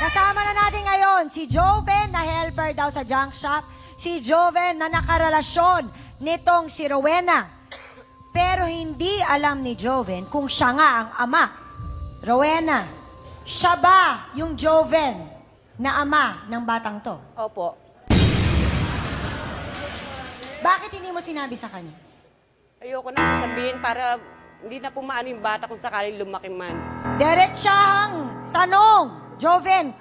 Kasama na natin ngayon si Joven na helper daw sa junk shop. Si Joven na nakarelasyon nitong si Rowena. Pero hindi alam ni Joven kung siya nga ang ama. Rowena, siya ba yung Joven na ama ng batang to? Opo. Bakit hindi mo sinabi sa kanya? Ayoko na sabihin para hindi na pumaano yung bata kung sakaling lumaki man. Diretsahang tanong, Joven,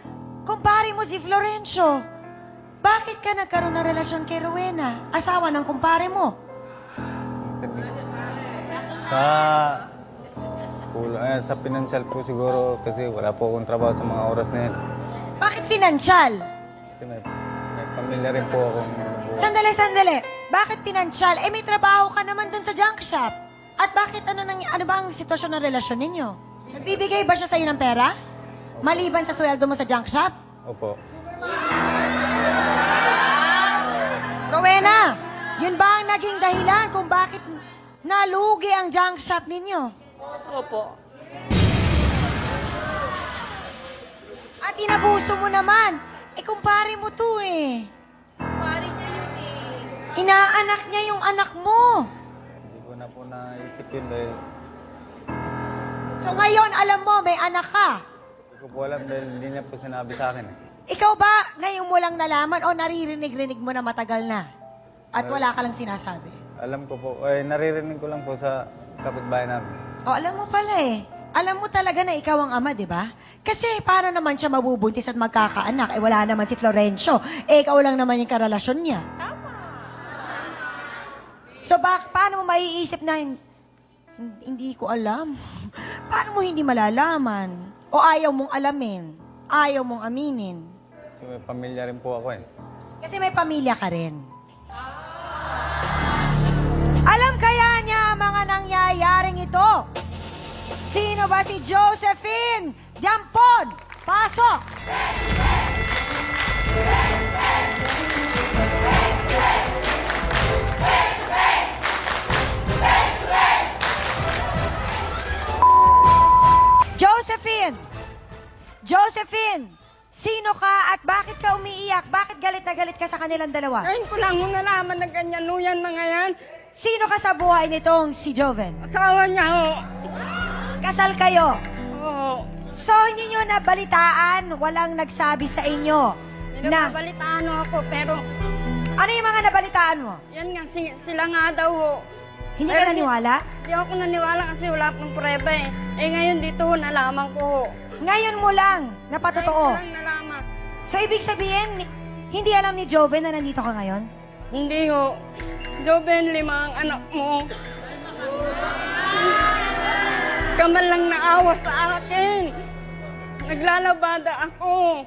kumpare mo si Florencio. Bakit ka nagkaroon ng relasyon kay Rowena? Asawa ng kumpare mo. Sa financial po siguro kasi wala po akong trabaho sa mga oras na yan. Bakit financial? Kasi may pamilya rin po akong... Sandali. Bakit financial? Eh, may trabaho ka naman dun sa junk shop. At bakit ano ba ang sitwasyon ng relasyon ninyo? Nagbibigay ba siya sa'yo ng pera? Maliban sa sweldo mo sa junk shop? Opo. Rowena, yun ba ang naging dahilan kung bakit nalugi ang junk shop ninyo? Opo. At inabuso mo naman. Eh, kumpare mo to eh. Kumpare niya yun eh. Inaanak niya yung anak mo. Hindi ko na po naisip yun dahil So ngayon, alam mo, may anak ka. hindi ko po alam dahil hindi niya po sinabi sa akin. Ikaw ba, ngayon mo lang nalaman o naririnig-rinig mo na matagal na? At wala ka lang sinasabi? Alam ko po, naririnig ko lang po sa kapitbahay namin. O, alam mo pala eh. Alam mo talaga na ikaw ang ama, di ba? Kasi paano naman siya mabubuntis at magkakaanak? Eh, wala naman si Florencio. Eh, ikaw lang naman yung karelasyon niya. So, paano mo maiisip na hindi ko alam? Paano mo hindi malalaman? O ayaw mong alamin? Ayaw mong aminin? Kasi may pamilya rin po ako eh. Kasi may pamilya ka rin. Alam kaya niya ang mga nangyayaring ito? Sino ba si Josephine Diampon? Pasok! Josephine! Sino ka at bakit ka umiiyak? Bakit galit na galit ka sa kanilang dalawa? Ngayon ko lang nalaman na ganyan nuyan mga yan. Sino ka sa buhay nitong si Joven? Asawa niya ho. Kasal kayo? Oo. So, hindi nyo nabalitaan, walang nagsabi sa inyo na... Nababalitaan ho ako pero Ano yung mga nabalitaan mo? yan nga sila nga daw ho. Hindi Pero ka naniwala? Di ako naniwala kasi wala pang prueba eh. Eh ngayon dito ho nalaman ko ho. Ngayon mo lang, napatotoo. Ngayon ko lang nalaman. So, ibig sabihin, hindi alam ni Joven na nandito ka ngayon? Hindi ho. Joven, 5 ang anak mo. Kaman lang naawa sa akin. Naglalabada ako.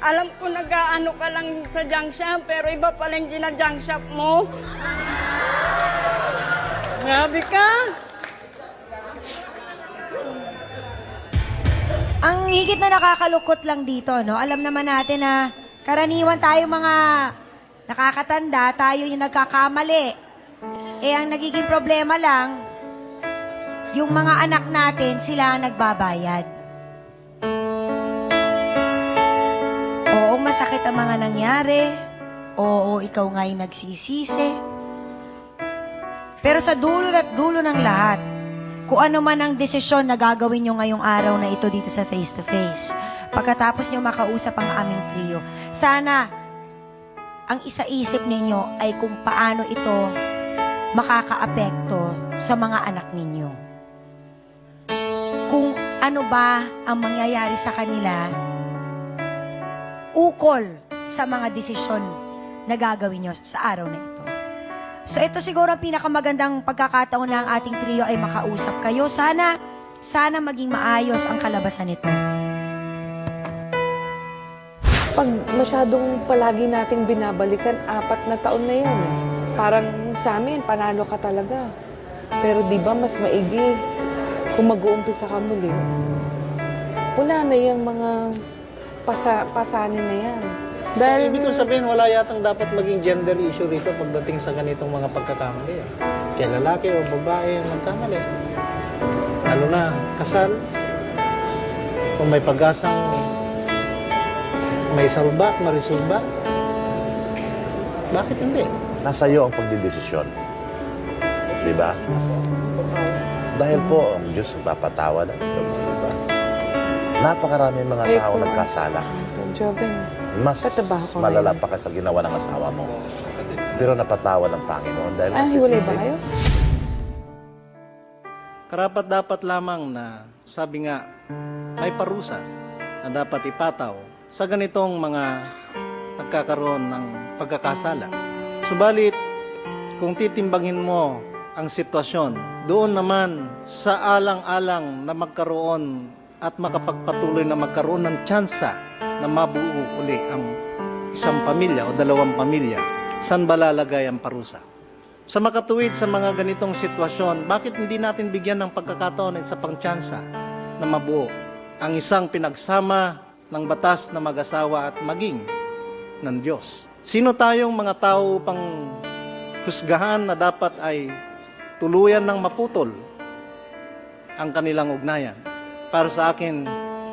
Alam ko nag-aano ka lang sa junk shop, pero iba pala yung gina-junk shop mo. Grabe ka. Ang higit na nakakalukot lang dito, no? Alam naman natin na karaniwan tayo mga nakakatanda, tayo yung nagkakamali. Eh, ang nagiging problema lang, yung mga anak natin, sila ang nagbabayad. Oo, masakit ang mga nangyari. Oo, ikaw nga yung nagsisisi. Pero sa dulo at dulo ng lahat, kung ano man ang desisyon na gagawin nyo ngayong araw na ito dito sa Face to Face, pagkatapos nyo makausap ang aming trio, sana ang isaisip ninyo ay kung paano ito makakaapekto sa mga anak ninyo. Kung ano ba ang mangyayari sa kanila ukol sa mga desisyon na gagawin nyo sa araw na ito. So ito siguro ang pinakamagandang pagkakataon na ang ating trio ay makausap kayo. Sana maging maayos ang kalabasan nito. Pag masyadong palagi nating binabalikan, 4 na taon na yan. Parang sa amin, panalo ka talaga. Pero di ba mas maigi kung mag-uumpisa ka muli? Wala na yung mga pasanin na yan. Dahil, so, ibig ko sabihin, wala yatang dapat maging gender issue rito pagdating sa ganitong mga pagkakamali. Kaya lalaki o babae magkamali. Lalo na, kasal. Kung may pag-asang may salba, marisulba. Bakit hindi? Nasa iyo ang pagdidesisyon. Di ba? Dahil po ang Diyos nagpapatawad. Di ba? Napakaraming mga tao nagkasala. Joven, Mas patabaho ko malala ngayon. pa ka sa ginawa ng asawa mo. Pero napatawad ng Panginoon dahil Hiwalay nagsisisi. ba kayo? Karapat dapat lamang na, sabi nga, may parusa na dapat ipataw sa ganitong mga nagkakaroon ng pagkakasala. Subalit, kung titimbangin mo ang sitwasyon, doon naman sa alang-alang na magkaroon at makapagpatuloy na magkaroon ng tsansa na mabuo uli ang isang pamilya o dalawang pamilya, saan ba lalagay ang parusa? Sa makatuwid sa mga ganitong sitwasyon, bakit hindi natin bigyan ng pagkakataon at isa pang tsansa na mabuo ang isang pinagsama ng batas na mag-asawa at maging ng Diyos? Sino tayong mga tao upang husgahan na dapat ay tuluyan ng maputol ang kanilang ugnayan? Para sa akin,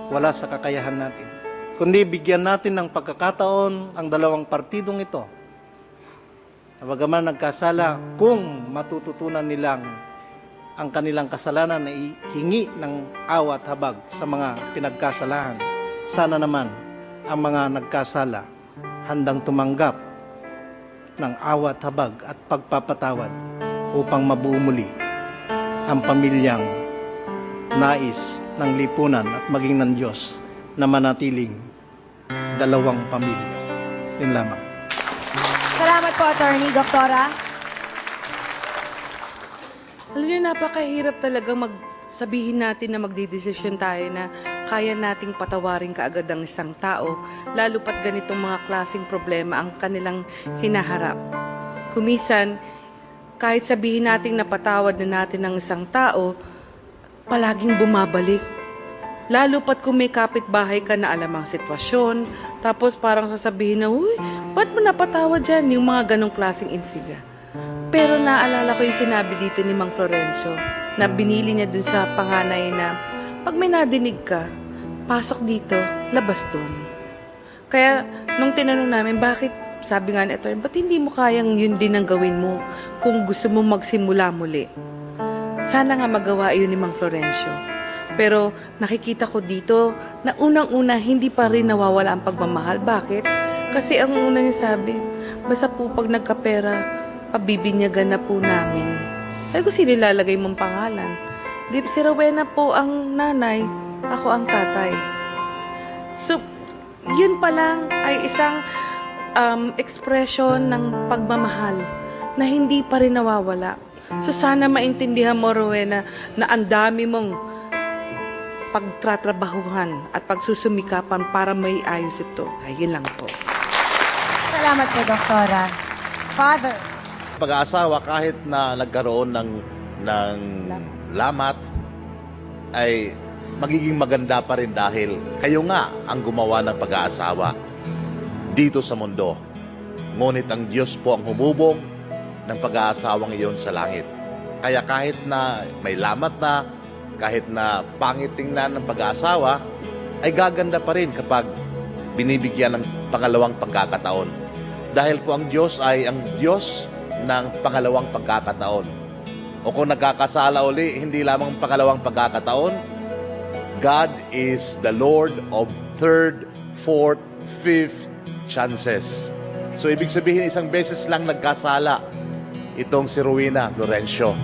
wala sa kakayahan natin. Kundi bigyan natin ng pagkakataon ang dalawang partidong ito. Bagaman nagkasala, kung matututunan nilang ang kanilang kasalanan na ihingi ng awa at habag sa mga pinagkasalahan, sana naman ang mga nagkasala handang tumanggap ng awa at habag at pagpapatawad upang mabuo muli ang pamilyang nais ng lipunan at maging ng Diyos na manatiling dalawang pamilya. Yun lamang. Salamat po, Attorney. Doktora? Alam niyo, napakahirap talaga sabihin natin na magdidesisyon tayo na kaya nating patawarin kaagad ang isang tao, lalo pat ganitong mga klaseng problema ang kanilang hinaharap. Kumisan, kahit sabihin nating napatawad na natin ang isang tao, palaging bumabalik. Lalo pat kung may kapitbahay ka na alam ang sitwasyon, tapos parang sasabihin na, uy, ba't mo napatawad dyan? Yung mga ganong klaseng intriga. Pero naalala ko yung sinabi dito ni Mang Florencio, na binili niya dun sa panganay na, pag may nadinig ka, pasok dito, labas dun. Kaya, nung tinanong namin, bakit, sabi nga ni Atty., ba't hindi mo kayang yun din ang gawin mo kung gusto mo magsimula muli? Sana nga magawa yun ni Mang Florencio. Pero nakikita ko dito na unang-una hindi pa rin nawawala ang pagmamahal. Bakit? Kasi ang una niya sabi, basta po pag nagkapera, pabibinyagan na po namin. Ay ko sino ilalagay mong pangalan? Di, si Rowena po ang nanay, ako ang tatay. So, yun pa lang ay isang expression ng pagmamahal na hindi pa rin nawawala. So sana maintindihan mo, Rowena, na ang dami mong pagtratrabahuhan at pagsusumikapan para may ayos ito. Ay, yun lang po. Salamat po, Doktora. Father? Pag-aasawa, kahit na nagkaroon ng lamat, ay magiging maganda pa rin dahil kayo nga ang gumawa ng pag-aasawa dito sa mundo. Ngunit ang Diyos po ang humubog ng pag-aasawang iyon sa langit. Kaya kahit na may lamat na, kahit na pangit tingnan ng pag-aasawa, ay gaganda pa rin kapag binibigyan ng pangalawang pagkakataon. Dahil po ang Diyos ay ang Diyos ng pangalawang pagkakataon. O kung nagkakasala uli, hindi lamang pangalawang pagkakataon, God is the Lord of third, fourth, fifth chances. So ibig sabihin, isang beses lang nagkasala itong si Rowena Florencio.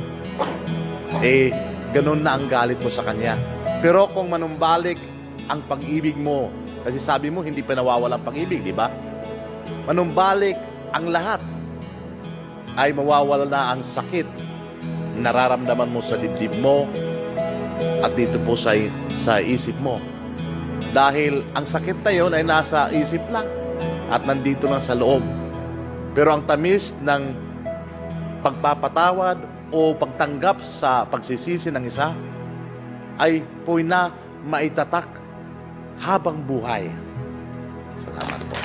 Ganun na ang galit mo sa kanya. Pero kung manumbalik ang pag-ibig mo, kasi sabi mo hindi pa nawawala ang pag-ibig, di ba? Manumbalik ang lahat, ay mawawala na ang sakit nararamdaman mo sa dibdib mo at dito po sa isip mo. Dahil ang sakit na yun ay nasa isip lang at nandito lang sa loob. Pero ang tamis ng pagpapatawad o pagtanggap sa pagsisisi ng isa ay po na maitatak habang buhay. Salamat po.